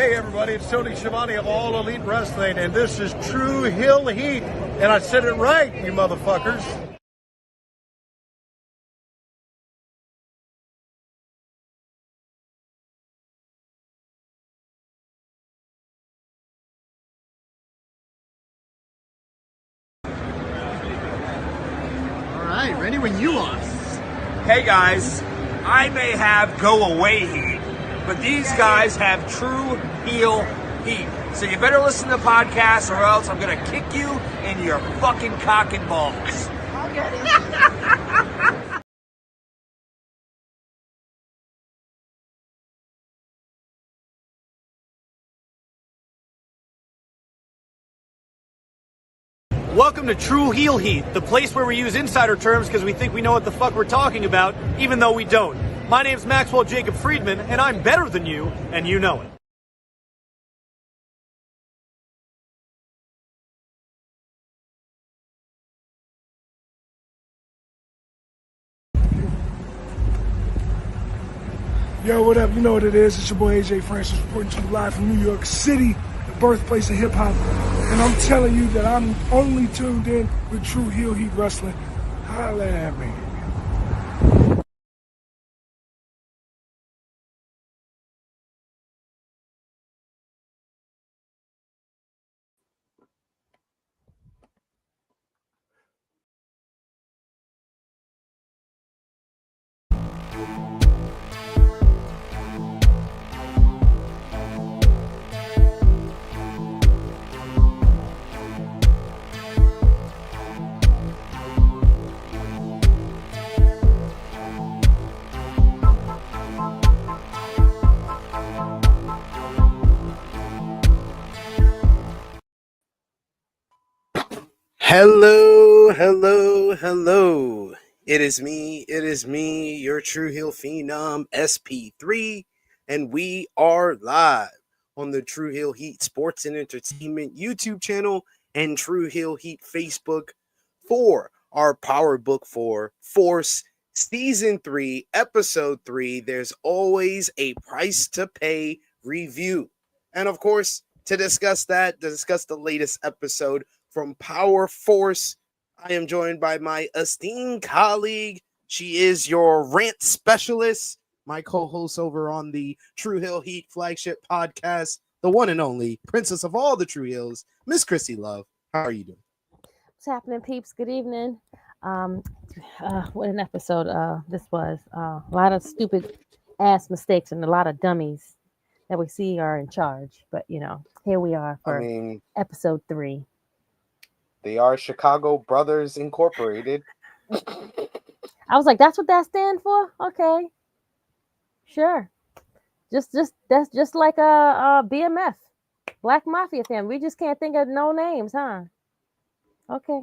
Hey everybody, it's Tony Schiavone of All Elite Wrestling, and this is True Hill Heat. And I said it right, you motherfuckers. All right, ready when you are. Hey guys, I may have go away heat, but these guys have true heel heat. So you better listen to the podcast or else I'm gonna kick you in your fucking cock and balls. I'll get it. Welcome to True Heel Heat, the place where we use insider terms because we think we know what the fuck we're talking about, even though we don't. My name's Maxwell Jacob Friedman, and I'm better than you, and you know it. Yo, what up? You know what it is. It's your boy AJ Francis reporting to you live from New York City, the birthplace of hip hop. And I'm telling you that I'm only tuned in with True Heel Heat Wrestling. Holla at me. Hello. It is me, your True Heel Phenom, SP3, and we are live on the True Heel Heat Sports and Entertainment YouTube channel and True Heel Heat Facebook for our Power Book 4 Force Season 3, Episode 3. There's always a price to pay review. And of course, to discuss the latest episode from Power Force, I am joined by my esteemed colleague. She is your rant specialist, my co-host over on the True Hill Heat flagship podcast, the one and only princess of all the True Hills, Miss Krssi Love. How are you doing? What's happening, peeps? Good evening. What an episode this was. A lot of stupid ass mistakes and a lot of dummies that we see are in charge. But, you know, here we are for episode 3. They are Chicago Brothers Incorporated. I was like, that's what that stands for? Okay. Sure. That's just like a BMF, Black Mafia family. We just can't think of no names, huh? Okay.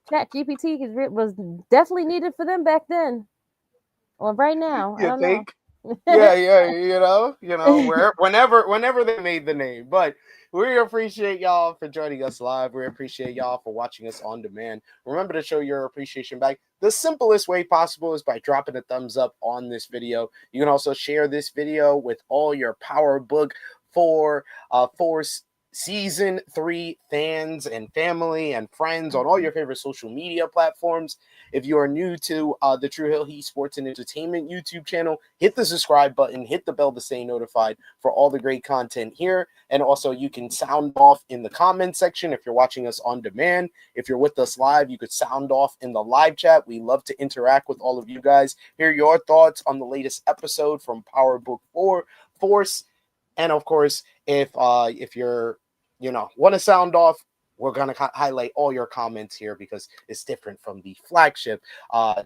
Chat GPT was definitely needed for them back then. Or right now. I don't know. Yeah, whenever they made the name. But we appreciate y'all for joining us live. We appreciate y'all for watching us on demand. Remember to show your appreciation back. The simplest way possible is by dropping a thumbs up on this video. You can also share this video with all your Power Book for Season 3 fans and family and friends on all your favorite social media platforms. If you are new to the True Hill Heat Sports and Entertainment YouTube channel, hit the subscribe button, hit the bell to stay notified for all the great content here. And also, you can sound off in the comment section if you're watching us on demand. If you're with us live, you could sound off in the live chat. We love to interact with all of you guys. Hear your thoughts on the latest episode from Power Book 4 Force. And of course, if you're want to sound off, we're going to highlight all your comments here because it's different from the flagship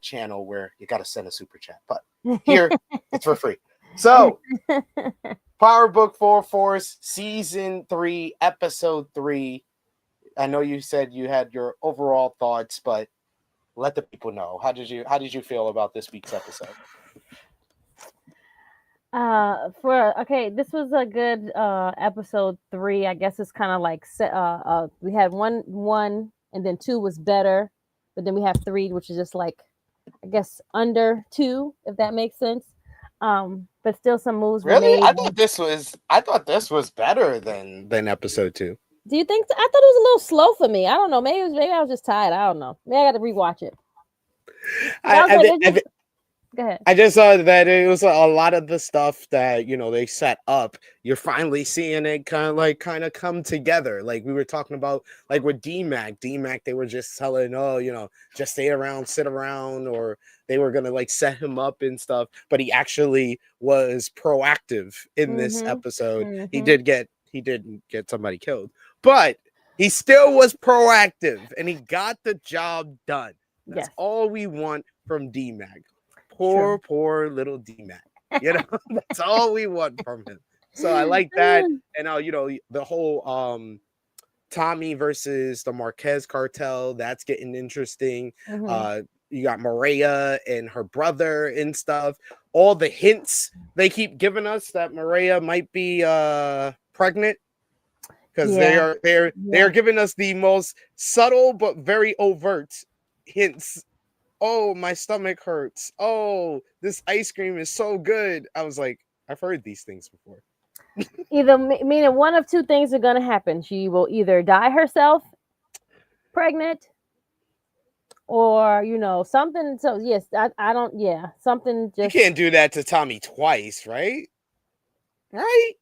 channel where you got to send a super chat. But here, it's for free. So, Power Book 4 Force Season 3, Episode 3. I know you said you had your overall thoughts, but let the people know. How did you feel about this week's episode? This was a good episode 3. I guess it's kind of like we had one and then 2 was better, but then we have 3, which is just like, I guess, under 2, if that makes sense. but still some moves were Really? made. I thought this was better than episode 2. Do you think so? I thought it was a little slow for me. I don't know. Maybe I was just tired. I don't know. Maybe I got to rewatch it. Go ahead. I just saw that it was a lot of the stuff that they set up. You're finally seeing it kind of come together. Like we were talking about, like with DMAC. DMAC, they were just telling, just stay around, sit around, or they were gonna like set him up and stuff. But he actually was proactive in this episode. Mm-hmm. He didn't get somebody killed, but he still was proactive and he got the job done. That's all we want from DMAC. Poor little DMAC. That's all we want from him. So I like that. And now, the whole Tommy versus the Marquez cartel, that's getting interesting. You got Maria and her brother and stuff. All the hints they keep giving us that Maria might be pregnant. Because they're giving us the most subtle but very overt hints. Oh, my stomach hurts. Oh, this ice cream is so good. I was like, I've heard these things before. Meaning one of two things are going to happen. She will either die herself, pregnant, or, something. So, yes, something just. You can't do that to Tommy twice, right? Right?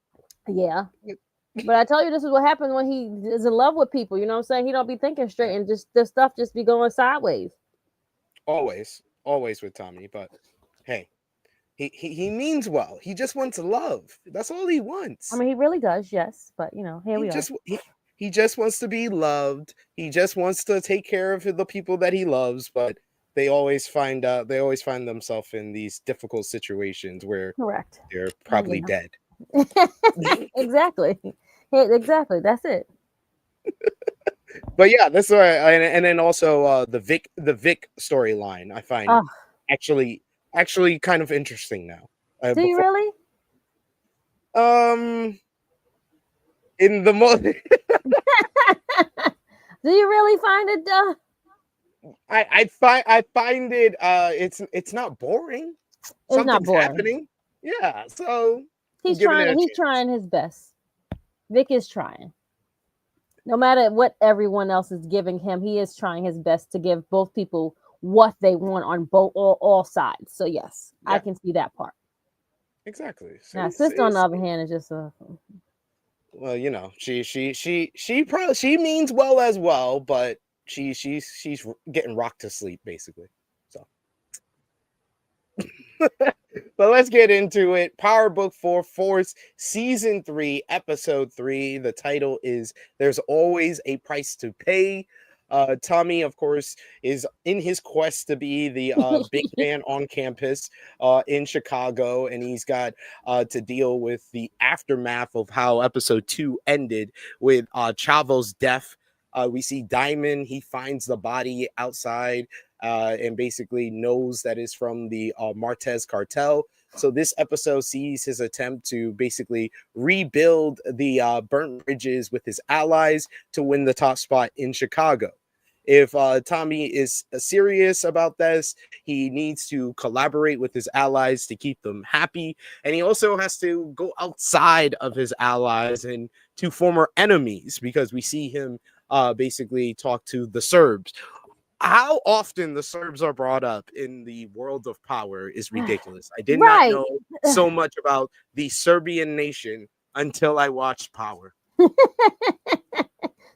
Yeah. But I tell you, this is what happens when he is in love with people. You know what I'm saying? He don't be thinking straight and just the stuff just be going sideways. Always with Tommy, but hey, he means well. He just wants love. That's all he wants. I mean, he really does, yes. But here we are. He just wants to be loved. He just wants to take care of the people that he loves. But they always find themselves in these difficult situations where they're probably dead. Exactly. Exactly. That's it. But yeah, that's right. And then also the Vic storyline I find actually kind of interesting now. Do you really? In the most. Do you really find it? I find it. It's not boring. It's not boring. Happening. Yeah. So he's trying. He's trying his best. Vic is trying. No matter what everyone else is giving him, he is trying his best to give both people what they want on all sides. So yes, I can see that part. Exactly. So now, sister on the other hand is just well, she means well as well, but she's getting rocked to sleep basically. So, but let's get into it. Power Book 4 Force Season 3 Episode 3. The title is There's Always a Price to Pay. Tommy, of course, is in his quest to be the big man on campus in Chicago, and he's got to deal with the aftermath of how Episode 2 ended with Chavo's death. We see Diamond. He finds the body outside and basically knows that it's from the Marquez cartel. So this episode sees his attempt to basically rebuild the burnt bridges with his allies to win the top spot in Chicago. If Tommy is serious about this, he needs to collaborate with his allies to keep them happy. And he also has to go outside of his allies and to former enemies, because we see him basically talk to the Serbs. How often the Serbs are brought up in the world of Power is ridiculous. I did not know so much about the Serbian nation until I watched Power.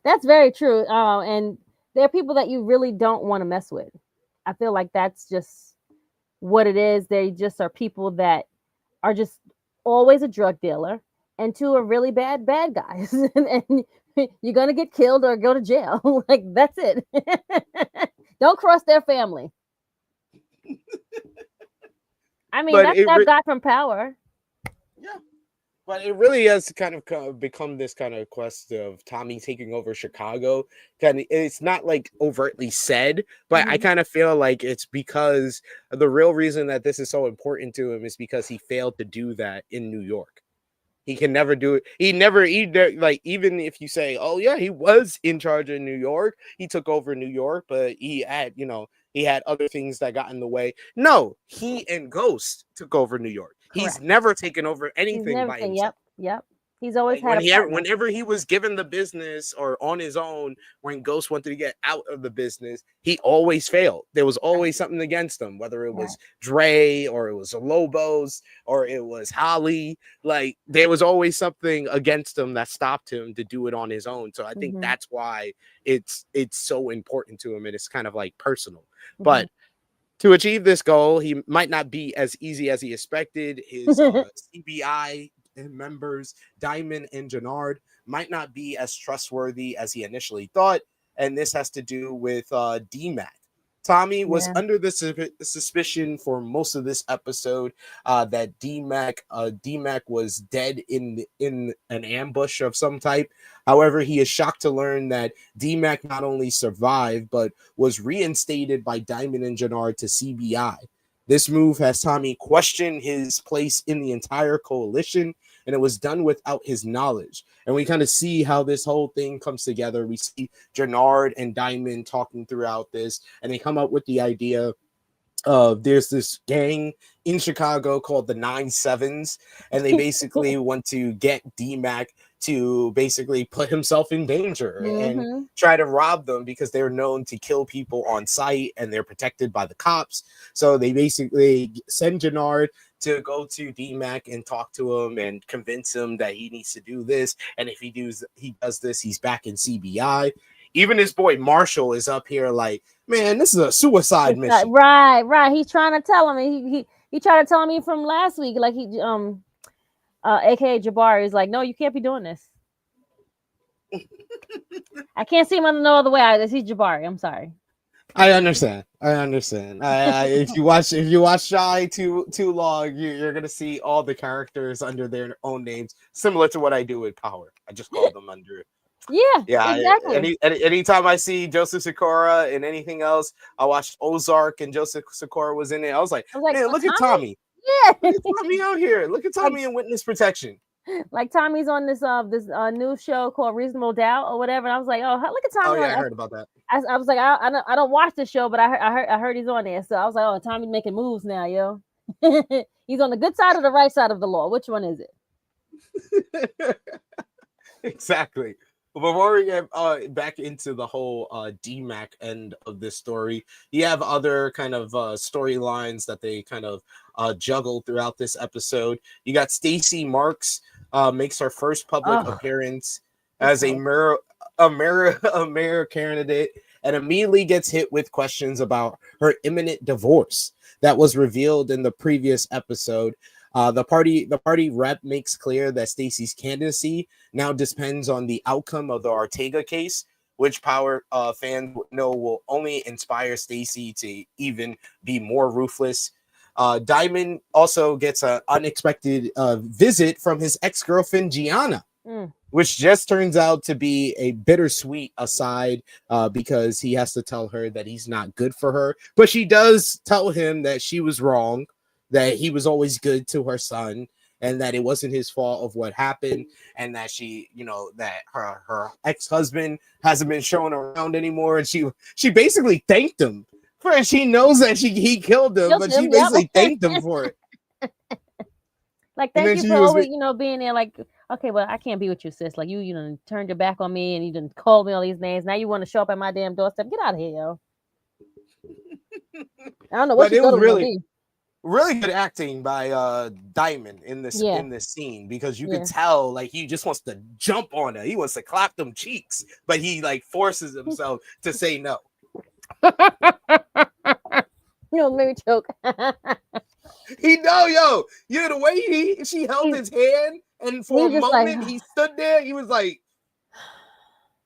That's very true. And there are people that you really don't want to mess with. I feel like that's just what it is. They just are people that are just always a drug dealer, and two are really bad guys. and you're going to get killed or go to jail. Like, that's it. Don't cross their family. I mean, that's that guy from Power. Yeah. But it really has kind of become this kind of quest of Tommy taking over Chicago. It's not like overtly said, but I kind of feel like it's because the real reason that this is so important to him is because he failed to do that in New York. He can never do it. He never, like, even if you say, oh yeah, he was in charge of New York, he took over New York, but he had other things that got in the way. No, he and Ghost took over New York. he's Correct. never taken over He's anything never. by himself. Yep. He's always Like had a partner. whenever he was given the business or on his own, when Ghost wanted to get out of the business, he always failed. There was Right. always something against him, whether it Right. was Dre or it was the Lobos or it was Holly. Like there was always something against him that stopped him to do it on his own. So I think that's why it's so important to him, and it's kind of like personal. But to achieve this goal, he might not be as easy as he expected. His CBI members, Diamond and Jenard, might not be as trustworthy as he initially thought. And this has to do with D-Mac. Tommy was under the suspicion for most of this episode that D-Mac was dead in an ambush of some type. However, he is shocked to learn that D-Mac not only survived, but was reinstated by Diamond and Jenard to CBI. This move has Tommy question his place in the entire coalition, and it was done without his knowledge. And we kind of see how this whole thing comes together. We see Jenard and Diamond talking throughout this, and they come up with the idea of there's this gang in Chicago called the 9-7s, and they basically want to get D-Mac to basically put himself in danger and try to rob them because they're known to kill people on sight and they're protected by the cops. So they basically send Jenard to go to D-Mac and talk to him and convince him that he needs to do this. And if he does this, he's back in CBI. Even his boy Marshall is up here like, man, this is a suicide mission. Right. He's trying to tell him. He tried to tell me from last week, like aka Jabari is like, no, you can't be doing this. I can't see him on no other way. He's Jabari. I'm sorry. I understand. If you watch Shy too long, you're gonna see all the characters under their own names, similar to what I do with Power. I just call them under. Yeah, exactly. Anytime I see Joseph Sikora and anything else, I watched Ozark and Joseph Sikora was in it. I was like, man, look at Tommy. Yeah, look at Tommy out here. Look at Tommy in witness protection. Like Tommy's on this new show called Reasonable Doubt or whatever. And I was like, oh, look at Tommy. Oh yeah, I heard about that. I was like, I don't watch the show, but I heard he's on there. So I was like, oh, Tommy's making moves now, yo. He's on the good side or the right side of the law. Which one is it? Exactly. Before we get back into the whole D-Mac end of this story, you have other kind of storylines that they kind of juggle throughout this episode. You got Stacey Marks makes her first public appearance as a mayor candidate and immediately gets hit with questions about her imminent divorce that was revealed in the previous episode. The party rep makes clear that Stacey's candidacy now depends on the outcome of the Ortega case, which Power fans know will only inspire Stacey to even be more ruthless. Diamond also gets an unexpected visit from his ex-girlfriend Gianna, which just turns out to be a bittersweet aside because he has to tell her that he's not good for her. But she does tell him that she was wrong, that he was always good to her son, and that it wasn't his fault of what happened, and that she, that her ex-husband hasn't been shown around anymore, and she basically thanked him for it. She knows that he killed him, but she basically thanked him for it. Like, thank you for always, being there. Like, okay, well, I can't be with you, sis. Like, you turned your back on me, and you done called me all these names. Now you want to show up at my damn doorstep? Get out of here, yo. I don't know what you thought it was gonna be. Really good acting by Diamond in this scene, because you can tell like he just wants to jump on her. He wants to clap them cheeks, but he like forces himself to say no. Maybe choke. The way she held his hand, and for a moment like, he stood there. He was like,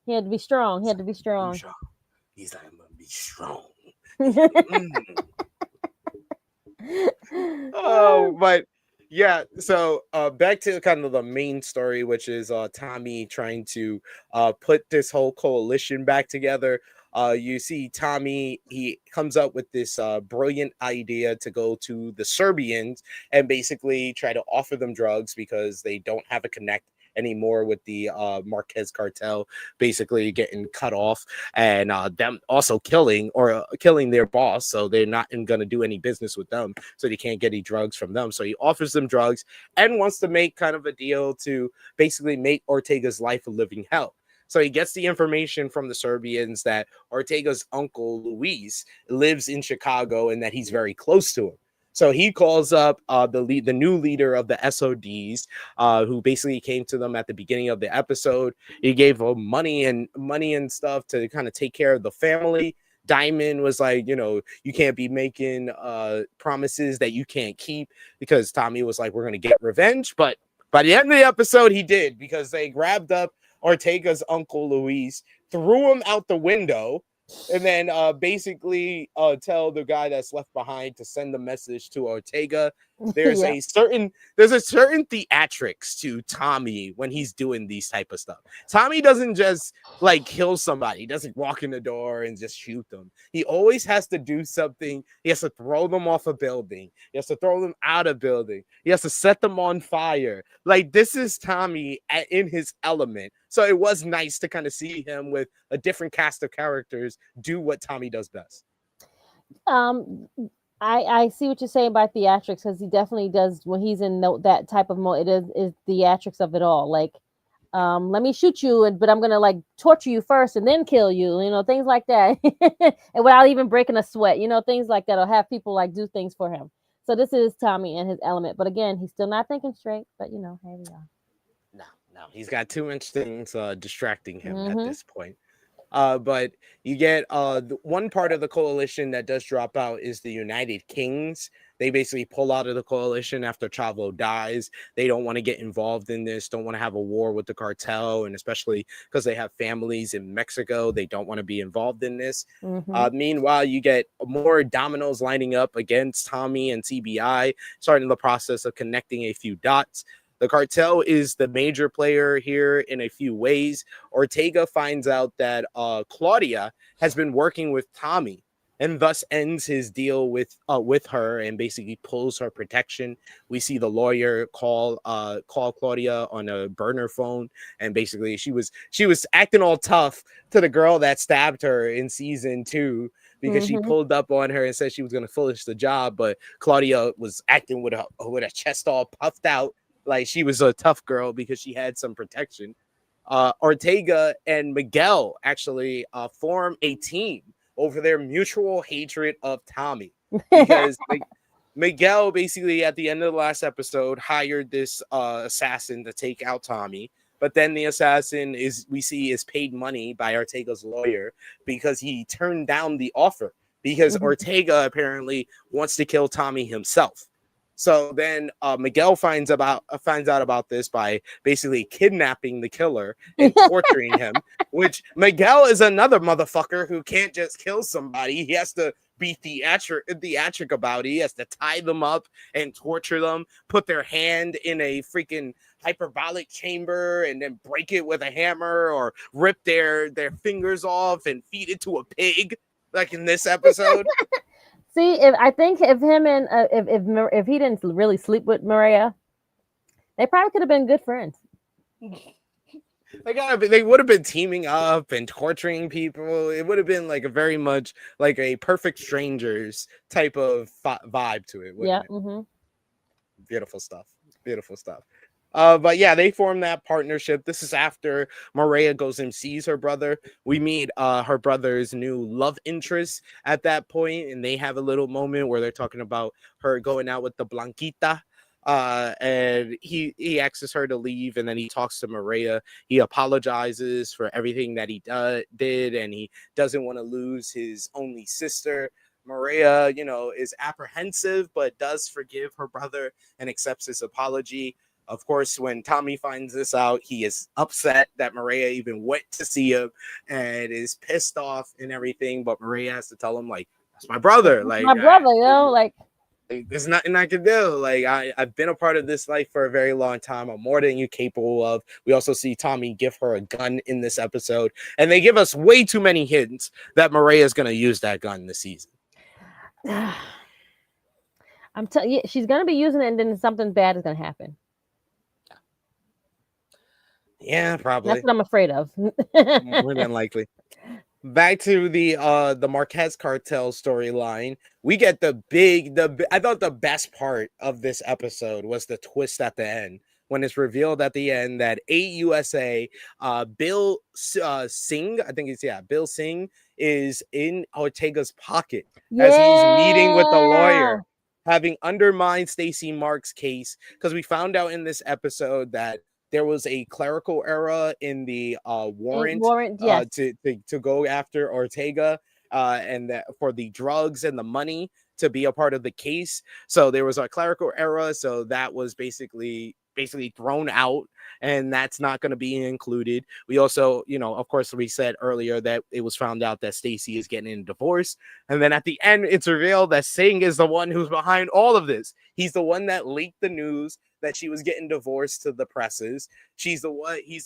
he had to be strong. He's like, I'm gonna be strong. But yeah, so back to kind of the main story, which is Tommy trying to put this whole coalition back together. You see Tommy, he comes up with this brilliant idea to go to the Serbians and basically try to offer them drugs because they don't have a connect anymore with the Marquez cartel basically getting cut off, and them also killing their boss, so they're not going to do any business with them, so they can't get any drugs from them. So he offers them drugs and wants to make kind of a deal to basically make Ortega's life a living hell. So he gets the information from the Serbians that Ortega's uncle Luis lives in Chicago and that he's very close to him. So he calls up the new leader of the SODs, who basically came to them at the beginning of the episode. He gave them money and stuff to kind of take care of the family. Diamond was like, you can't be making promises that you can't keep, because Tommy was like, we're going to get revenge. But by the end of the episode, he did, because they grabbed up Ortega's uncle Luis, threw him out the window, and then basically tell the guy that's left behind to send the message to Ortega. There's a certain theatrics to Tommy when he's doing these type of stuff. Tommy doesn't just like kill somebody. He doesn't walk in the door and just shoot them. He always has to do something. He has to throw them off a building. He has to throw them out of building. He has to set them on fire. Like, this is Tommy in his element. So it was nice to kind of see him with a different cast of characters do what Tommy does best. I see what you're saying about theatrics, because he definitely does when he's in that type of mode. It is theatrics of it all. Like, let me shoot you, but I'm gonna like torture you first and then kill you. Things like that, and without even breaking a sweat. Things like that, or have people like do things for him. So this is Tommy and his element. But again, he's still not thinking straight. But here we are. No, he's got too much things distracting him at this point. But you get one part of the coalition that does drop out is the United Kings. They basically pull out of the coalition after Chavo dies. They don't want to get involved in this, don't want to have a war with the cartel, and especially because they have families in Mexico, they don't want to be involved in this. Meanwhile, you get more dominoes lining up against Tommy and CBI, starting the process of connecting a few dots. The cartel is the major player here in a few ways. Ortega finds out that Claudia has been working with Tommy, and thus ends his deal with her and basically pulls her protection. We see the lawyer call Claudia on a burner phone, and basically she was acting all tough to the girl that stabbed her in season 2. Because she pulled up on her and said she was going to finish the job, but Claudia was acting with a chest all puffed out, like she was a tough girl because she had some protection. Ortega and Miguel actually form a team over their mutual hatred of Tommy, because Miguel basically at the end of the last episode hired this assassin to take out Tommy. But then the assassin is paid money by Ortega's lawyer because he turned down the offer, because Ortega apparently wants to kill Tommy himself. So then Miguel finds out about this by basically kidnapping the killer and torturing him, which Miguel is another motherfucker who can't just kill somebody. He has to be theatric about it. He has to tie them up and torture them, put their hand in a freaking hyperbolic chamber and then break it with a hammer, or rip their fingers off and feed it to a pig, like in this episode. See, if he didn't really sleep with Maria, they probably could have been good friends. They would have been teaming up and torturing people. It would have been like a very much like a Perfect Strangers type of vibe to it. Yeah. It? Beautiful stuff. But yeah, they form that partnership. This is after Maria goes and sees her brother. We meet her brother's new love interest at that point, and they have a little moment where they're talking about her going out with the Blanquita. And he asks her to leave, and then he talks to Maria. He apologizes for everything that he did, and he doesn't want to lose his only sister. Maria, is apprehensive, but does forgive her brother and accepts his apology. Of course, when Tommy finds this out, he is upset that Maria even went to see him and is pissed off and everything. But Maria has to tell him, like, that's my brother. Like, my brother, like, there's nothing I can do. Like, I've been a part of this life for a very long time. I'm more than you capable of. We also see Tommy give her a gun in this episode, and they give us way too many hints that Maria is going to use that gun this season. I'm telling you, she's going to be using it, and then something bad is going to happen. Yeah, probably. That's what I'm afraid of. More than likely. Back to the Marquez cartel storyline. We get I thought the best part of this episode was the twist at the end when it's revealed at the end that AUSA Bill Singh, I think it's Bill Singh is in Ortega's pocket as he's meeting with the lawyer, having undermined Stacey Marks' case, because we found out in this episode that there was a clerical error in the warrant yes. to go after Ortega and that for the drugs and the money to be a part of the case. So there was a clerical error. So that was basically thrown out, and that's not going to be included. We also, of course, we said earlier that it was found out that Stacey is getting a divorce. And then at the end, it's revealed that Singh is the one who's behind all of this. He's the one that leaked the news that she was getting divorced to the presses. He's the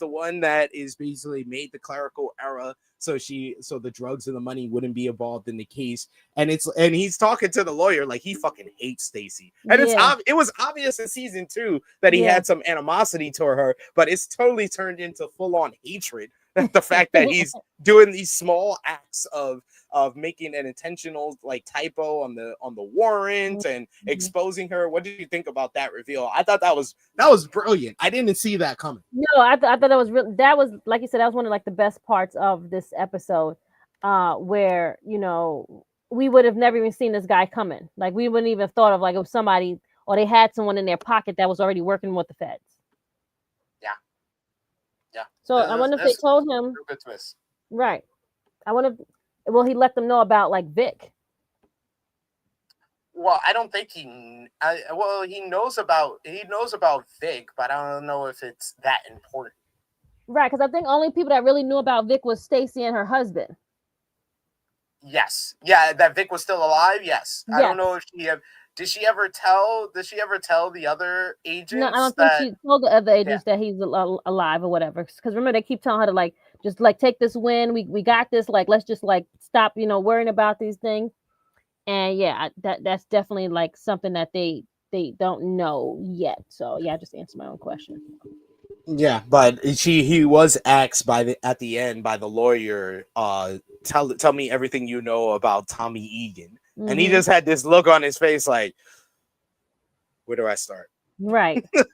one that is basically made the clerical error so the drugs and the money wouldn't be involved in the case. And he's talking to the lawyer like he fucking hates Stacey. And it was obvious in season 2 that he had some animosity toward her, but it's totally turned into full-on hatred. The fact that he's doing these small acts of making an intentional typo on the warrant and exposing her. What did you think about that reveal? I thought that was brilliant. I didn't see that coming. No, I thought that was real. That was, like you said, that was one of the best parts of this episode, where we would have never even seen this guy coming. Like we wouldn't even have thought of if somebody or they had someone in their pocket that was already working with the feds. Yeah. So I wonder if they told him. Good twist. Right. I wonder if he let them know about Vic. Well, I don't think he knows about Vic, but I don't know if it's that important. Right, because I think only people that really knew about Vic was Stacey and her husband. Yes. Yeah, that Vic was still alive. Yes. I don't know if did she ever tell the other agents? No, I don't think she told the other agents that he's alive or whatever. Because remember, they keep telling her to just take this win. We got this. Let's just stop, worrying about these things. And that's definitely something that they don't know yet. So I just answered my own question. Yeah, but he was asked at the end by the lawyer, tell me everything you know about Tommy Egan. Mm-hmm. And he just had this look on his face like, where do I start? Right. It's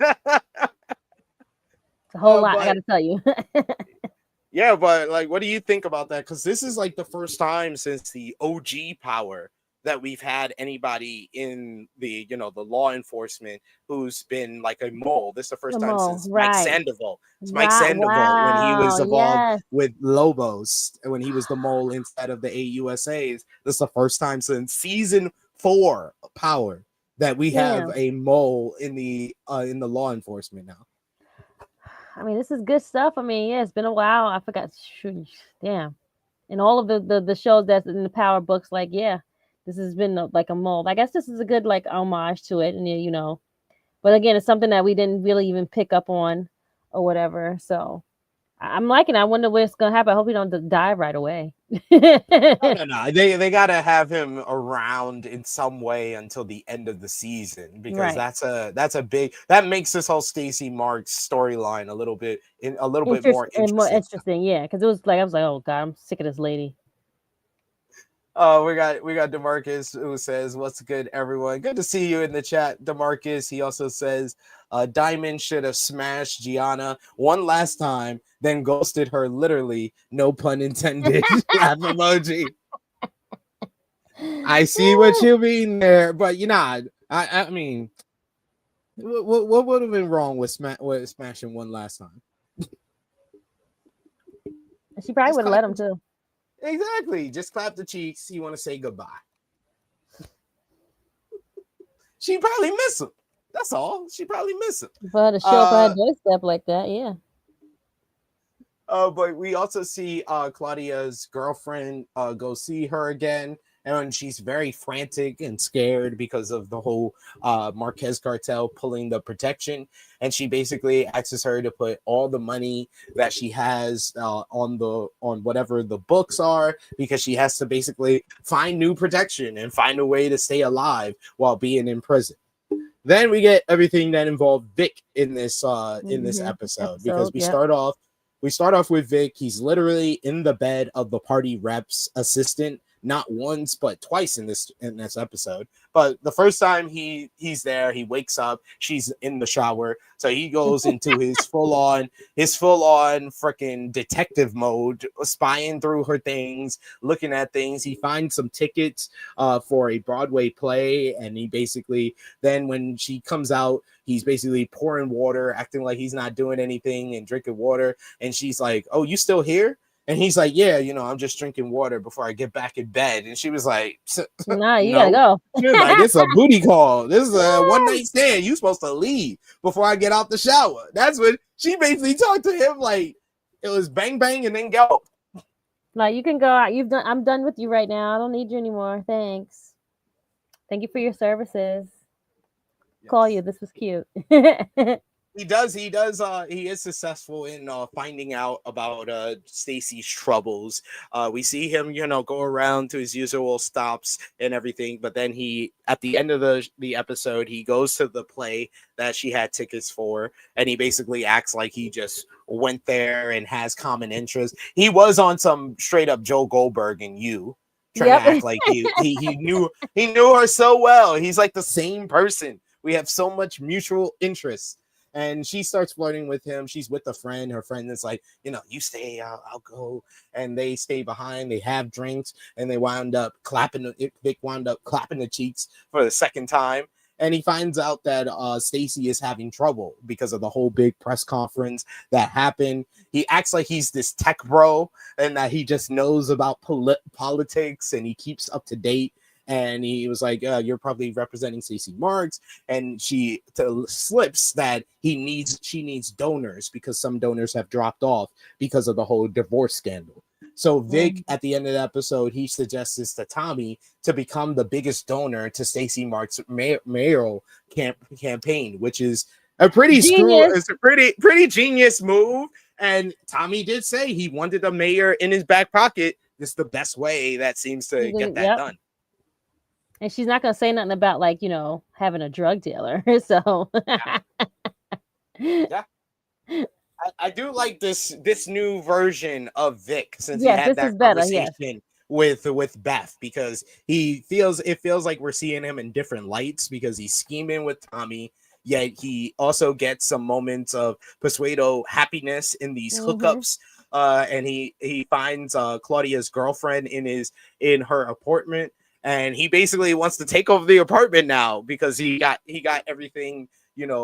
a whole lot, I gotta tell you. Yeah, but what do you think about that? Because this is the first time since the OG power that we've had anybody in the the law enforcement who's been a mole. This is the first time since Mike Sandoval. It's Mike Sandoval when he was involved with Lobos, when he was the mole inside of the AUSAs. This is the first time since season 4 power that we have a mole in the law enforcement now. I mean, this is good stuff. I mean, it's been a while. I forgot. Damn. And all of the shows that's in the power books, this has been a mold. I guess this is a good homage to it, and but again, it's something that we didn't really even pick up on or whatever. So I'm liking it. I wonder what's gonna happen. I hope he don't die right away. No. They gotta have him around in some way until the end of the season, because that makes this whole Stacey Marks storyline a little bit more interesting. Yeah, because it was I was oh god, I'm sick of this lady. Oh, we got DeMarcus who says, "What's good, everyone? Good to see you in the chat, DeMarcus." He also says, "Diamond should have smashed Gianna one last time, then ghosted her. Literally, no pun intended." Laugh emoji. I see what you mean there, but I mean, what would have been wrong with smashing one last time? She probably would have let him too. Exactly. Just clap the cheeks. You want to say goodbye. She probably miss him. That's all. She probably miss him. But to show up on her doorstep like that, yeah. But we also see Claudia's girlfriend go see her again. And she's very frantic and scared because of the whole Marquez cartel pulling the protection. And she basically asks her to put all the money that she has on whatever the books are, because she has to basically find new protection and find a way to stay alive while being in prison. Then we get everything that involved Vic in this episode because we start off with Vic. He's literally in the bed of the party rep's assistant, not once but twice in this episode. But the first time he's there, he wakes up, she's in the shower, so he goes into his full on freaking detective mode, spying through her things, looking at things. He finds some tickets for a Broadway play, and he basically then when she comes out, he's basically pouring water, acting like he's not doing anything and drinking water, and she's like, "Oh, you still here?" And he's like, "Yeah, I'm just drinking water before I get back in bed." And she was like, "Nah, you gotta go." She was like, "It's a booty call. This is a one night stand. You supposed to leave before I get out the shower." That's what she basically talked to him like it was bang bang and then go. Like, you can go out. I'm done with you right now. I don't need you anymore. Thanks. Thank you for your services. Yes. Call you. This was cute. He is successful in finding out about Stacy's troubles. We see him, go around to his usual stops and everything, but then at the end of the episode, he goes to the play that she had tickets for, and he basically acts like he just went there and has common interests. He was on some straight up Joe Goldberg and trying to act like he knew her so well. He's like the same person. We have so much mutual interest. And she starts flirting with him. She's with a friend. Her friend is like, you stay, I'll go. And they stay behind. They have drinks, and they wound up clapping. Vic wound up clapping the cheeks for the second time. And he finds out that Stacy is having trouble because of the whole big press conference that happened. He acts like he's this tech bro and that he just knows about politics and he keeps up to date. And he was like, "You're probably representing Stacey Marks," and she slips that she needs donors because some donors have dropped off because of the whole divorce scandal. So Vic, at the end of the episode, he suggests this to Tommy to become the biggest donor to Stacey Marks' mayoral campaign, which is a pretty pretty genius move. And Tommy did say he wanted a mayor in his back pocket. This is the best way that seems to get that done. And she's not going to say nothing about, like, having a drug dealer. So, yeah. I do like this new version of Vic since he had that conversation with Beth, because it feels like we're seeing him in different lights because he's scheming with Tommy. Yet he also gets some moments of Persuado happiness in these hookups. And he finds Claudia's girlfriend in her apartment. And he basically wants to take over the apartment now because he got everything,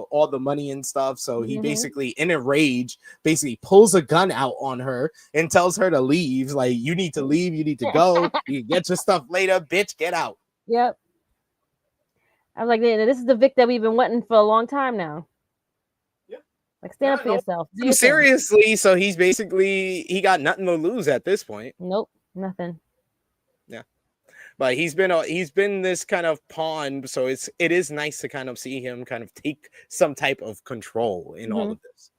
all the money and stuff. So he basically, in a rage, basically pulls a gun out on her and tells her to leave. Like, you need to leave. You need to go. You can get your stuff later, bitch. Get out. Yep. I was like, this is the Vic that we've been wanting for a long time now. Yeah. Like, stand up for yourself. Seriously. So he got nothing to lose at this point. Nope. Nothing. Yeah. But he's been this kind of pawn, so it is nice to kind of see him kind of take some type of control in all of this.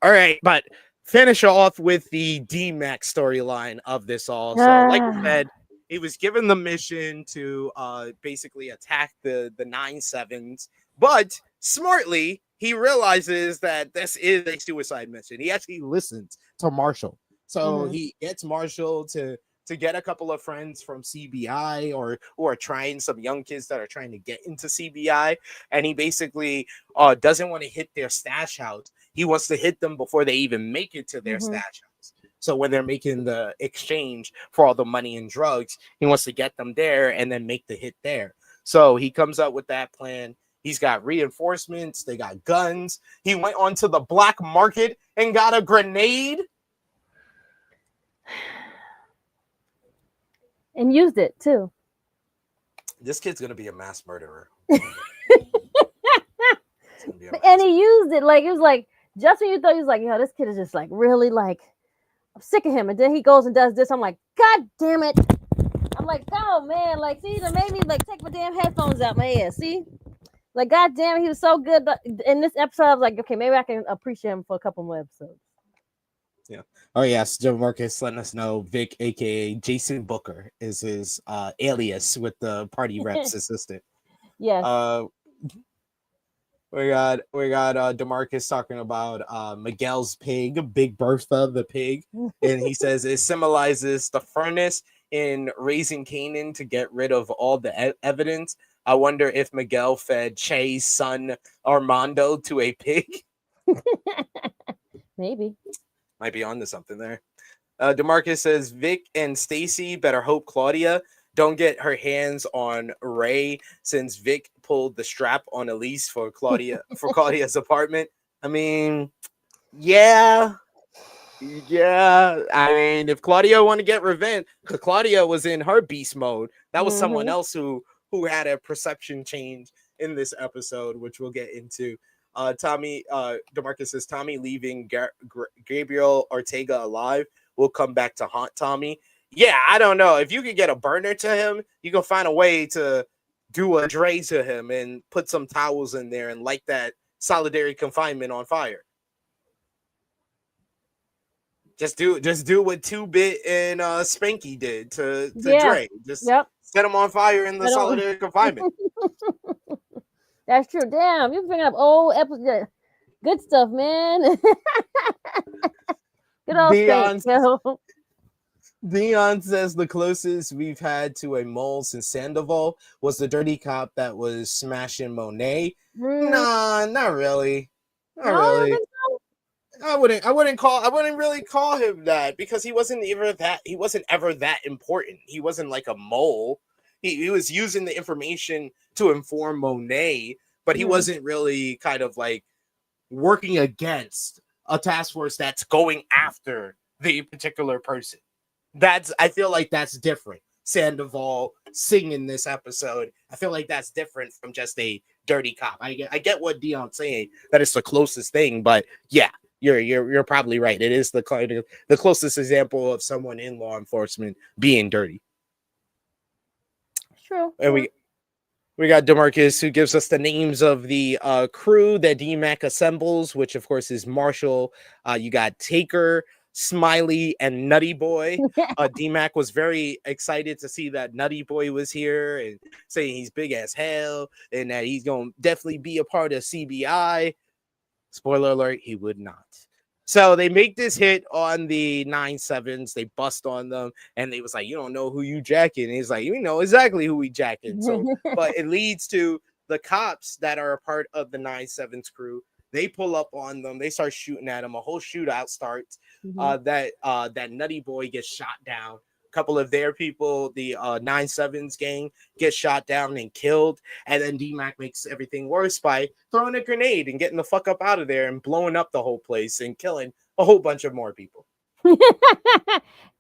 All right, but finish off with the D-Max storyline of this all. So, like I said, he was given the mission to basically attack the 9/7s, but smartly he realizes that this is a suicide mission. He actually listens to Marshall, so he gets Marshall to get a couple of friends from CBI or are trying, some young kids that are trying to get into CBI. And he basically doesn't want to hit their stash house. He wants to hit them before they even make it to their stash house. So when they're making the exchange for all the money and drugs, he wants to get them there and then make the hit there. So he comes up with that plan. He's got reinforcements. They got guns. He went onto the black market and got a grenade. And used it too. This kid's gonna be a mass murderer. And he used it like, it was like, just when you thought he was like, this kid is just like really like, I'm sick of him. And then he goes and does this. I'm like, God damn it. I'm like, oh man, like, see, that made me like take my damn headphones out my ear. See, like, God damn it, he was so good. But in this episode, I was like, okay, maybe I can appreciate him for a couple more episodes. Yeah. Oh yes, Joe Marcus letting us know Vic, aka Jason Booker, is his alias with the party rep's assistant. Yes. We got DeMarcus talking about Miguel's pig, Big Bertha the pig, and he says it symbolizes the furnace in raising Canaan to get rid of all the evidence. I wonder if Miguel fed Che's son Armando to a pig. Maybe. Might be onto something there. DeMarcus says Vic and Stacy better hope Claudia don't get her hands on Ray since Vic pulled the strap on Elise for Claudia's apartment. I mean, yeah. I mean, if Claudia want to get revenge, because Claudia was in her beast mode, that was someone else who had a perception change in this episode, which we'll get into. DeMarcus says Tommy leaving Gabriel Ortega alive will come back to haunt Tommy. Yeah, I don't know. If you could get a burner to him, you can find a way to do a Dre to him and put some towels in there and light that solitary confinement on fire. Just do what 2-Bit and Spanky did to Dre. Just set him on fire in the solitary confinement. That's true. Damn, you're bringing up old episodes. Good stuff, man. Good old Spank. Dion says the closest we've had to a mole since Sandoval was the dirty cop that was smashing Monet. Nah, not really. Not really. I wouldn't really call him that because he wasn't ever that important. He wasn't like a mole. He was using the information to inform Monet, but he wasn't really kind of like working against a task force that's going after the particular person. I feel like that's different. Sandoval singing this episode, I feel like that's different from just a dirty cop. I get what Dion's saying, that it's the closest thing, but yeah, you're probably right. It is the closest example of someone in law enforcement being dirty. True. And we got DeMarcus who gives us the names of the crew that DMAC assembles, which of course is Marshall. You got Taker, Smiley, and Nutty Boy. DMAC was very excited to see that Nutty Boy was here and saying he's big as hell and that he's going to definitely be a part of CBI. Spoiler alert, he would not. So they make this hit on the 9-7s. They bust on them, and they was like, "You don't know who you jacking." And he's like, "You know exactly who we jacking." So, but it leads to the cops that are a part of the 9-7s crew. They pull up on them. They start shooting at them. A whole shootout starts. That Nutty Boy gets shot down. A couple of their people, the 9-7s gang, get shot down and killed. And then DMAC makes everything worse by throwing a grenade and getting the fuck up out of there and blowing up the whole place and killing a whole bunch of more people. Hey,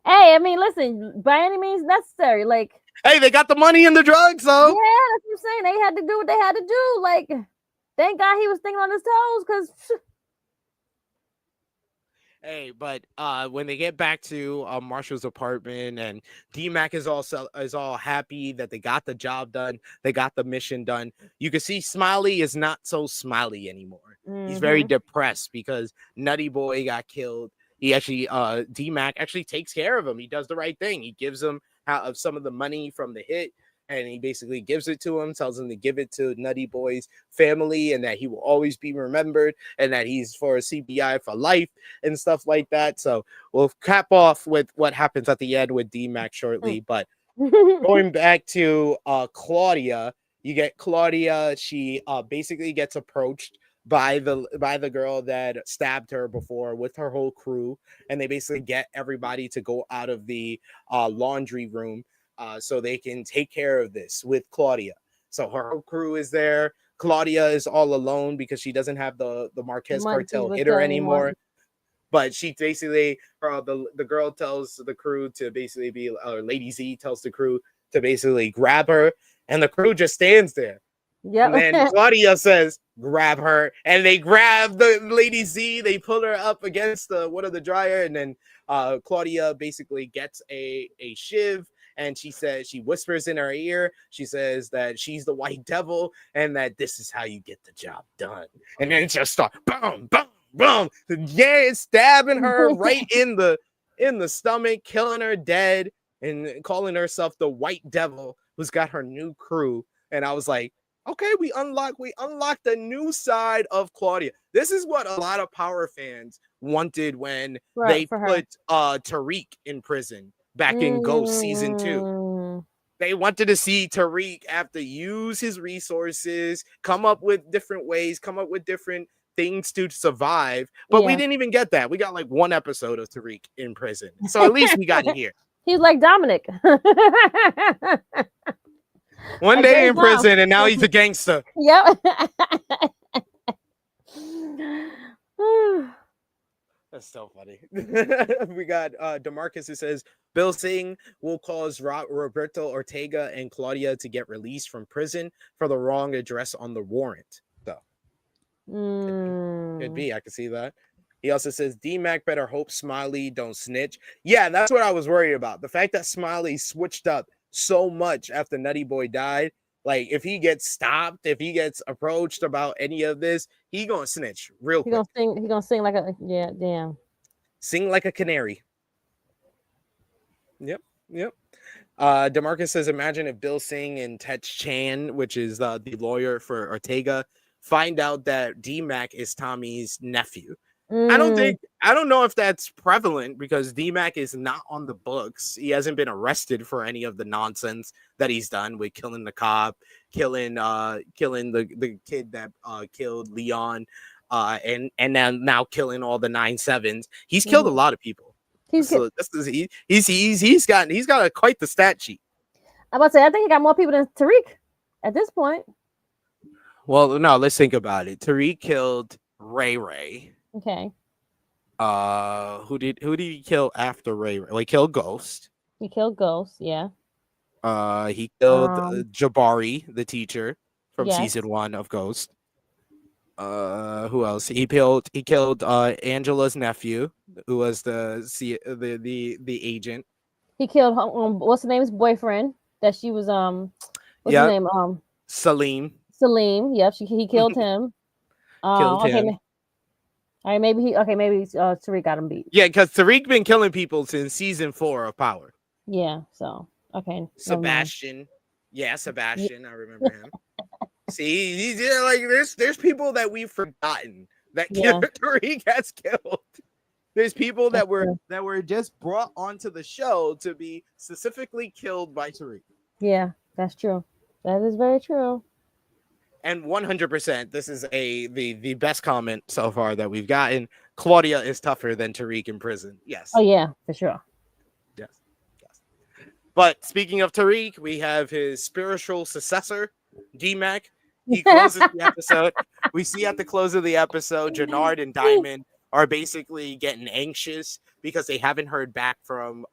I mean, listen, by any means necessary. Like, hey, they got the money and the drugs, though. Yeah, that's what I'm saying. They had to do what they had to do. Like, thank God he was thinking on his toes, because. Hey, but when they get back to Marshall's apartment and DMAC is all happy that they got the job done, they got the mission done. You can see Smiley is not so smiley anymore. He's very depressed because Nutty Boy got killed. He actually, DMAC actually takes care of him. He does the right thing. He gives him some of the money from the hit. And he basically gives it to him, tells him to give it to Nutty Boy's family and that he will always be remembered and that he's for a CBI for life and stuff like that. So we'll cap off with what happens at the end with DMAC shortly. But going back to Claudia, you get Claudia. She basically gets approached by the girl that stabbed her before with her whole crew. And they basically get everybody to go out of the laundry room. So they can take care of this with Claudia. So her whole crew is there. Claudia is all alone because she doesn't have the Marquez cartel hitter anymore. But she basically, the girl tells the crew to basically be, or Lady Z tells the crew to basically grab her. And the crew just stands there. Yep. And then Claudia says, grab her. And they grab the Lady Z. They pull her up against the dryer. And then Claudia basically gets a shiv. And she says, she whispers in her ear, she says that she's the white devil and that this is how you get the job done. And then it just starts, boom, boom, boom. Yeah, stabbing her right in the stomach, killing her dead and calling herself the white devil who's got her new crew. And I was like, Okay, we unlocked the new side of Claudia. This is what a lot of Power fans wanted when they for her. put Tariq in prison back in Ghost season 2. They wanted to see Tariq have to use his resources, come up with different ways, come up with different things to survive. But we didn't even get that. We got like one episode of Tariq in prison. So at least we got it here. He's like Dominic. One day in prison, and now he's a gangster. Yep. That's so funny. We got DeMarcus who says Bill Singh will cause Roberto Ortega and Claudia to get released from prison for the wrong address on the warrant. So could be. I can see that. He also says D-Mac better hope Smiley don't snitch. Yeah, that's what I was worried about. The fact that Smiley switched up so much after Nutty Boy died. Like, if he gets stopped, if he gets approached about any of this, he gonna snitch real quick. He gonna sing like a damn. Sing like a canary. Yep. DeMarcus says, imagine if Bill Singh and Tet Chan, which is the lawyer for Ortega, find out that D-Mac is Tommy's nephew. I don't know if that's prevalent because D-Mac is not on the books. He hasn't been arrested for any of the nonsense that he's done with killing the cop, killing the kid that killed Leon, and now killing all the 9/7s. He's killed a lot of people. He's got quite the stat sheet. I'm about to say, I think he got more people than Tariq at this point. Well, no, let's think about it. Tariq killed Ray. Okay. Who did he kill after Ray? Well, he killed Ghost. He killed Ghost, yeah. He killed Jabari, the teacher from season 1 of Ghost. Who else? He killed Angela's nephew, who was the agent. He killed what's the name's boyfriend that she was what's his name? Salim. Yep, he killed him. Killed him. All right, maybe Tariq got him beat. Yeah, because Tariq been killing people since season 4 of Power. Yeah, so okay. Sebastian. Yeah, Sebastian. I remember him. See, he's like there's people that we've forgotten that Tariq has killed. There's people that were just brought onto the show to be specifically killed by Tariq. Yeah, that's true. That is very true. And 100%, this is the best comment so far that we've gotten. Claudia is tougher than Tariq in prison. Yes. Oh yeah, for sure. Yes. But speaking of Tariq, we have his spiritual successor, D-Mac. He closes the episode. We see at the close of the episode, Jenard and Diamond are basically getting anxious because they haven't heard back from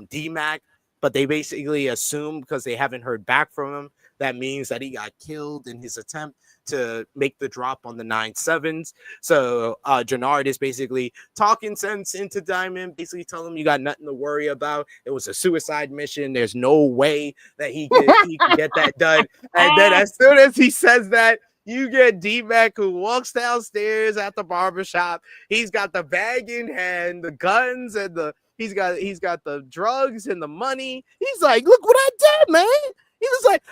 D-Mac, but they basically assume because they haven't heard back from him, that means that he got killed in his attempt to make the drop on the 9/7s. So Jenard is basically talking sense into Diamond, basically telling him you got nothing to worry about. It was a suicide mission. There's no way that he could get that done. And then as soon as he says that, you get D-Mac who walks downstairs at the barbershop. He's got the bag in hand, the guns, and he's got the drugs and the money. He's like, look what I did, man. He was like,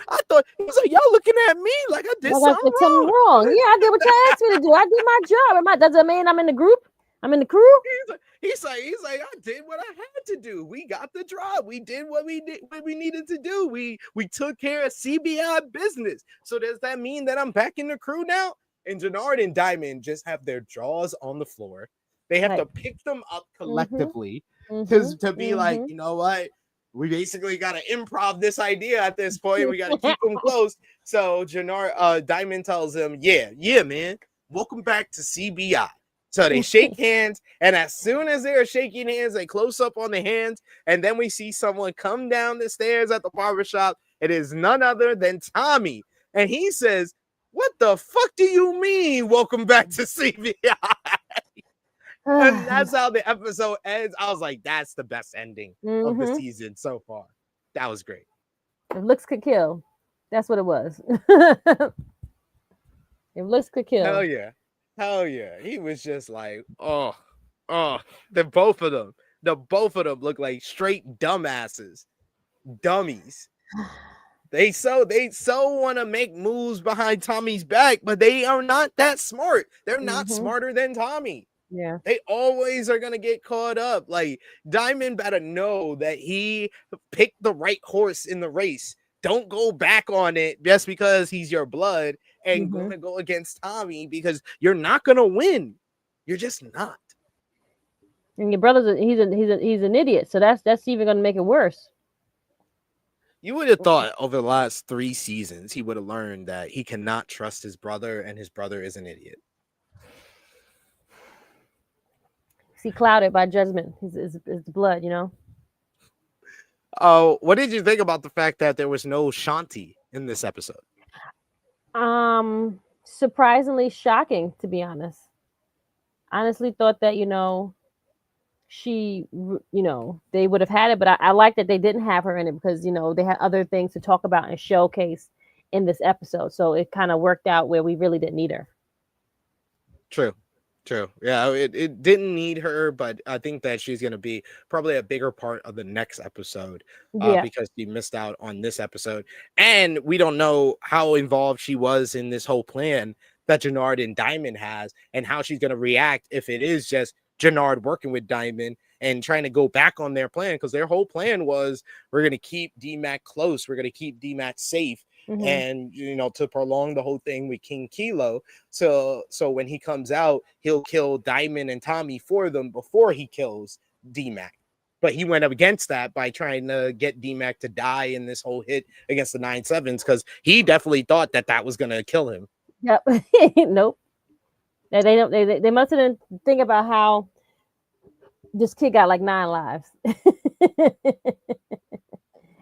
y'all looking at me like I did something wrong. Yeah, I did what you asked me to do. I did my job. Does that mean I'm in the group? I'm in the crew? He's like, I did what I had to do. We got the job. We did what we needed to do. We took care of CBI business. So does that mean that I'm back in the crew now? And Jenard and Diamond just have their jaws on the floor. They have to pick them up collectively to be like, you know what? We basically got to improv this idea at this point. We got to keep them close. So Diamond tells him, yeah, man, welcome back to CBI. So they shake hands, and as soon as they're shaking hands, they close up on the hands, and then we see someone come down the stairs at the barbershop. It is none other than Tommy. And he says, what the fuck do you mean, welcome back to CBI? And that's how the episode ends. I was like, that's the best ending of the season so far. That was great. If looks could kill, that's what it was. If looks could kill. Hell yeah. He was just like, the both of them look like straight dumbasses. Dummies. They so want to make moves behind Tommy's back, but they are not that smart. They're not smarter than Tommy. Yeah. They always are gonna get caught up. Like Diamond better know that he picked the right horse in the race. Don't go back on it just because he's your blood and gonna go against Tommy, because you're not gonna win. You're just not. And your brother's he's an idiot, so that's even gonna make it worse. You would have thought over the last 3 seasons he would have learned that he cannot trust his brother, and his brother is an idiot. He clouded by judgment. His blood, you know. Oh, what did you think about the fact that there was no Shanti in this episode? Surprisingly shocking, to be honest. Honestly thought that, she, they would have had it, but I like that they didn't have her in it because, they had other things to talk about and showcase in this episode. So it kind of worked out where we really didn't need her. True. Yeah, it didn't need her, but I think that she's going to be probably a bigger part of the next episode because she missed out on this episode. And we don't know how involved she was in this whole plan that Jenard and Diamond has, and how she's going to react if it is just Jenard working with Diamond and trying to go back on their plan, because their whole plan was, we're going to keep D-Mac close. We're going to keep D-Mac safe. And, to prolong the whole thing with King Kilo. So when he comes out, he'll kill Diamond and Tommy for them before he kills D-Mac. But he went up against that by trying to get D-Mac to die in this whole hit against the 9/7s, because he definitely thought that was going to kill him. Yep. Nope. They must have didn't think about how this kid got like 9 lives.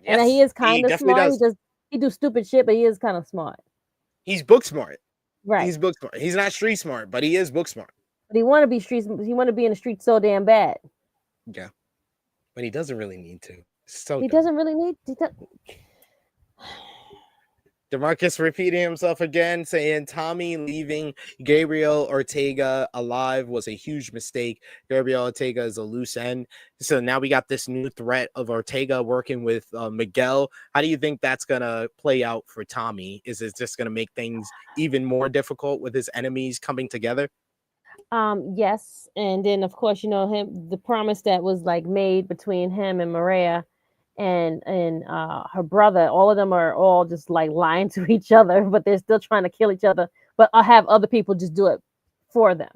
And he is kind of smart. He do stupid shit, but he is kind of smart. He's book smart. Right. He's book smart. He's not street smart, but he is book smart. But he want to be street. He want to be in the street so damn bad. Yeah. But he doesn't really need to. He doesn't really need to. DeMarcus repeating himself again, saying Tommy leaving Gabriel Ortega alive was a huge mistake. Gabriel Ortega is a loose end. So now we got this new threat of Ortega working with Miguel. How do you think that's going to play out for Tommy? Is it just going to make things even more difficult with his enemies coming together? Yes. And then, of course, the promise that was like made between him and Maria and her brother, all of them are all just like lying to each other, but they're still trying to kill each other, but I'll have other people just do it for them.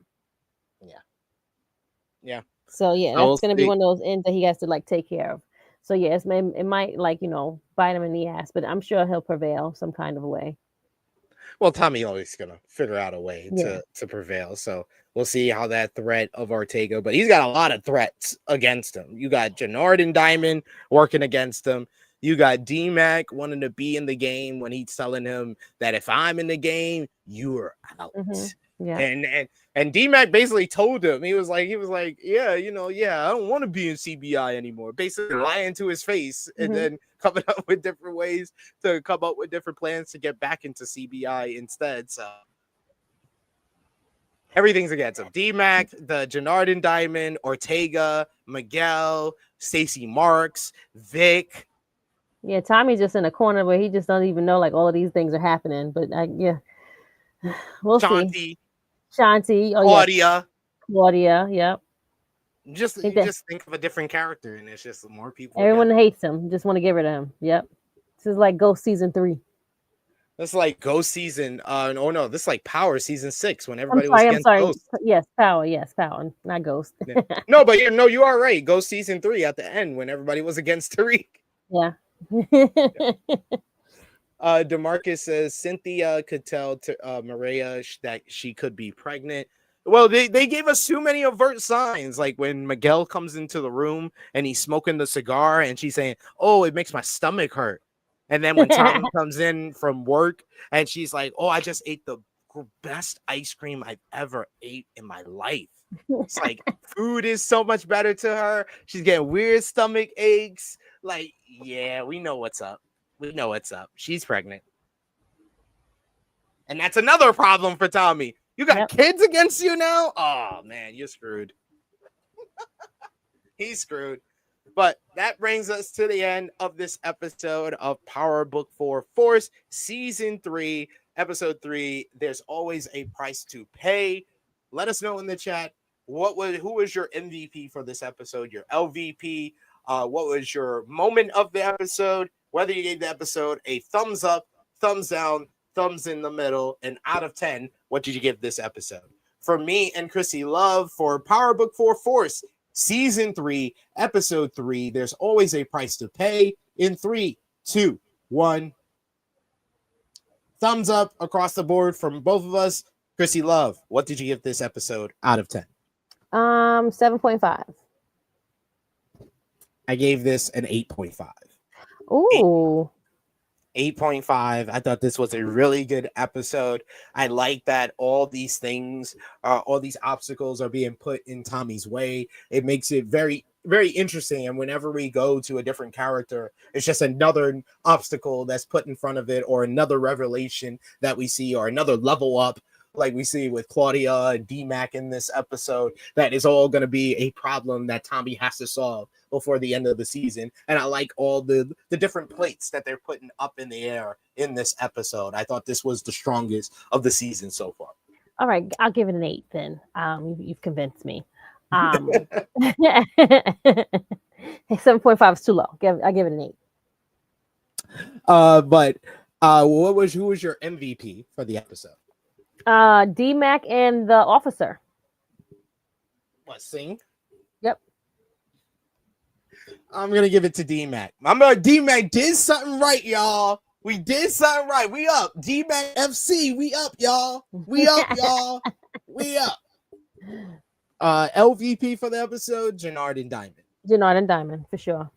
Yeah. So that's going to be one of those ends that he has to like take care of. So yes, it might like, bite him in the ass, but I'm sure he'll prevail some kind of way. Well, Tommy always going to figure out a way to prevail. So we'll see how that threat of Ortega, but he's got a lot of threats against him. You got Jenard and Diamond working against him. You got D-Mac wanting to be in the game when he's telling him that if I'm in the game, you're out. Yeah. And D-Mac basically told him, he was like, yeah, I don't want to be in CBI anymore. Basically lying to his face and then coming up with different ways to come up with different plans to get back into CBI instead. So everything's against him. D-Mac, the Jenard and Diamond, Ortega, Miguel, Stacey Marks, Vic. Yeah, Tommy's just in a corner where he just doesn't even know like all of these things are happening. But we'll see. Shanti, Claudia, yep. Just think of a different character, and it's just more people. Everyone hates him. Just want to get rid of him. Yep. This is like Ghost season 3. This is like Ghost season. This is like Power season 6 when everybody was against Ghost. Yes, Power, not Ghost. No, but you are right. Ghost season 3 at the end when everybody was against Tariq. Yeah. DeMarcus says Cynthia could tell to Maria that she could be pregnant. Well, they gave us too many overt signs, like when Miguel comes into the room and he's smoking the cigar and she's saying, "Oh, it makes my stomach hurt." And then when Tommy comes in from work and she's like, "Oh, I just ate the best ice cream I've ever ate in my life." It's like food is so much better to her. She's getting weird stomach aches. Like, yeah, we know what's up. She's pregnant. And that's another problem for Tommy. You got kids against you now? Oh, man, you're screwed. He's screwed. But that brings us to the end of this episode of Power Book 4 Force Season 3, Episode 3. There's always a price to pay. Let us know in the chat who was your MVP for this episode, your LVP. What was your moment of the episode? Whether you gave the episode a thumbs up, thumbs down, thumbs in the middle, and out of 10, what did you give this episode? For me and Krssi Love for Power Book 4 Force Season 3, Episode 3, there's always a price to pay. In 3, 2, 1. Thumbs up across the board from both of us. Krssi Love, what did you give this episode out of 10? 7.5. I gave this an 8.5. Ooh. 8.5. I thought this was a really good episode. I like that all these things, all these obstacles are being put in Tommy's way. It makes it very, very interesting. And whenever we go to a different character, it's just another obstacle that's put in front of it, or another revelation that we see, or another level up, like we see with Claudia and D-Mac in this episode. That is all going to be a problem that Tommy has to solve before the end of the season. And I like all the different plates that they're putting up in the air in this episode. I thought this was the strongest of the season so far. All right, I'll give it an 8 then. You've convinced me. 7.5 is too low. I'll give it an 8. But who was your MVP for the episode? D-Mac and the officer. What, Singh? Yep. I'm gonna give it to D-Mac. D-Mac did something right, y'all. We did something right. We up. D-Mac FC. We up, y'all. We up, y'all. We up. LVP for the episode, Jenard and Diamond. Jenard and Diamond, for sure.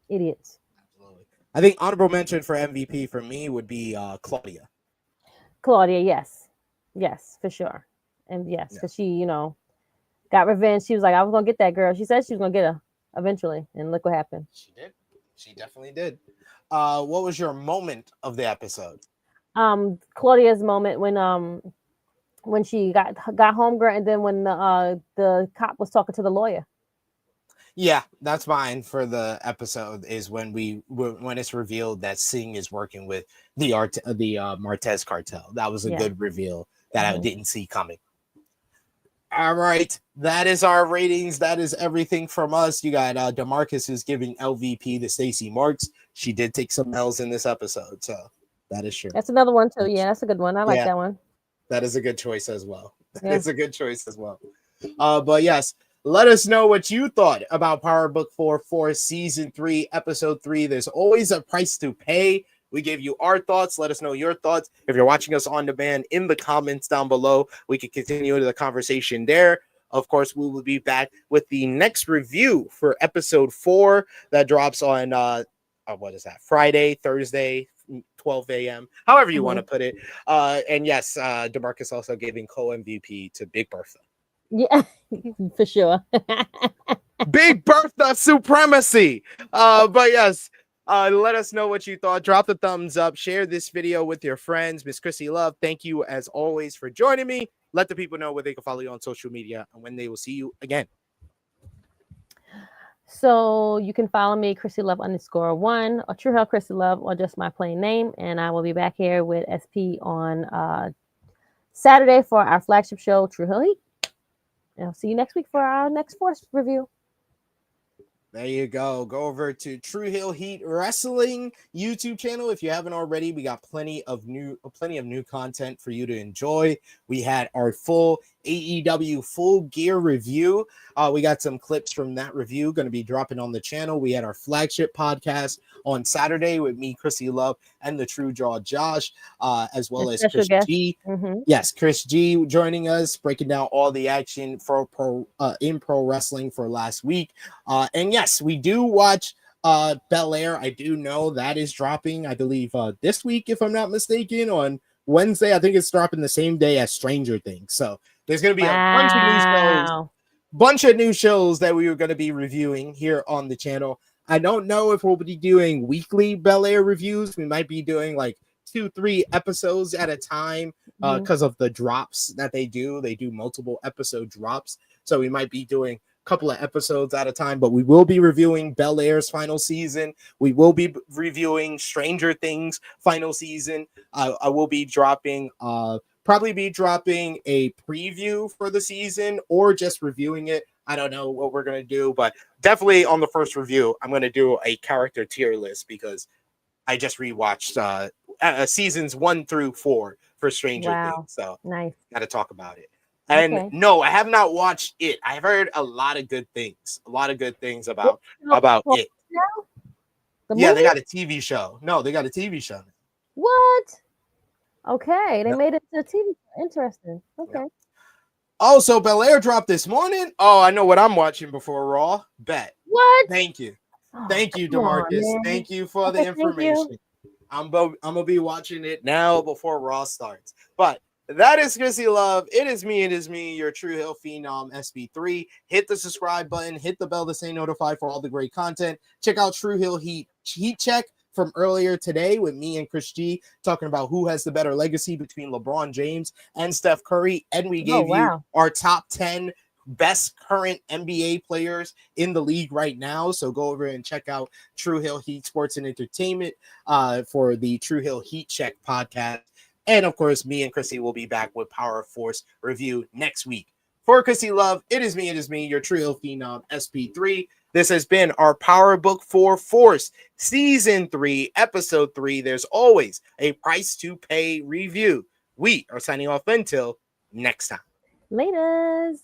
Idiots. Absolutely. I think honorable mention for MVP for me would be Claudia. Claudia, yes. Yes, for sure. And yes, because she, got revenge. She was like, I was going to get that girl. She said she was going to get her eventually. And look what happened. She did. She definitely did. What was your moment of the episode? Claudia's moment when she got homegirl, and then when the cop was talking to the lawyer. Yeah, that's mine for the episode, is when it's revealed that Singh is working with the Martez cartel. That was a good reveal that I didn't see coming. All right, that is our ratings. That is everything from us. You got DeMarcus, who's giving LVP to Stacey Marks. She did take some L's in this episode, so that is true. That's another one too. Yeah, that's a good one. I like that one. That is a good choice as well. It's a good choice as well. But yes, let us know what you thought about Power Book 4 for Season 3, Episode 3. There's always a price to pay. We gave you our thoughts. Let us know your thoughts. If you're watching us on demand, in the comments down below, we can continue the conversation there. Of course, we will be back with the next review for Episode 4 that drops on, Friday, Thursday, 12 a.m., however you want to put it. And yes, DeMarcus also giving co-MVP to Big Bertha. Yeah, for sure. Big Bertha supremacy. But yes, let us know what you thought. Drop the thumbs up. Share this video with your friends. Miss Krssi Love, thank you as always for joining me. Let the people know where they can follow you on social media and when they will see you again. So you can follow me, Krssi Love _1, or True Hell Krssi Love, or just my plain name. And I will be back here with SP on Saturday for our flagship show, True Hell Heat. And I'll see you next week for our next Force review. There you go. Go over to True Hill Heat Wrestling YouTube channel if you haven't already. We got plenty of new content for you to enjoy. We had our full AEW Full Gear review. We got some clips from that review going to be dropping on the channel. We had our flagship podcast on Saturday with me, Krssi Love, and the True Jaw Josh, as well as Chris G. Yes, Chris G joining us, breaking down all the action in pro wrestling for last week. And yes, we do watch Bel Air. I do know that is dropping, I believe, this week, if I'm not mistaken, on Wednesday. I think it's dropping the same day as Stranger Things. So there's going to be a bunch of new shows that we are going to be reviewing here on the channel. I don't know if we'll be doing weekly Bel Air reviews. We might be doing like 2-3 episodes at a time because of the drops that they do. They do multiple episode drops. So we might be doing couple of episodes at a time, but we will be reviewing Bel Air's final season. We will be reviewing Stranger Things final season. I will be dropping probably be dropping a preview for the season or just reviewing it. I don't know what we're going to do, but definitely on the first review, I'm going to do a character tier list because I just rewatched seasons 1 through 4 for Stranger Things. So nice. Got to talk about it. And no, I have not watched it. I've heard a lot of good things. about it. Yeah, they got a TV show. No, they got a TV show. What? Okay, they made it to a TV show. Interesting. Okay. Yep. Oh, so Bel Air dropped this morning? Oh, I know what I'm watching before Raw. Bet. What? Thank you. Thank you, DeMarcus. Thank you for the information. I'm going to be watching it now before Raw starts. But that is Krssi Love. It is me, your True Hill Phenom SB3. Hit the subscribe button. Hit the bell to stay notified for all the great content. Check out True Hill Heat Check from earlier today with me and Krssi talking about who has the better legacy between LeBron James and Steph Curry. And we gave you our top 10 best current NBA players in the league right now. So go over and check out True Hill Heat Sports and Entertainment for the True Hill Heat Check podcast. And of course, me and Krssi will be back with Power of Force review next week. For Krssi Love, it is me, your True Hill Phenom SP3. This has been our Power Book for Force, Season 3, Episode 3. There's always a price to pay review. We are signing off until next time. Laters.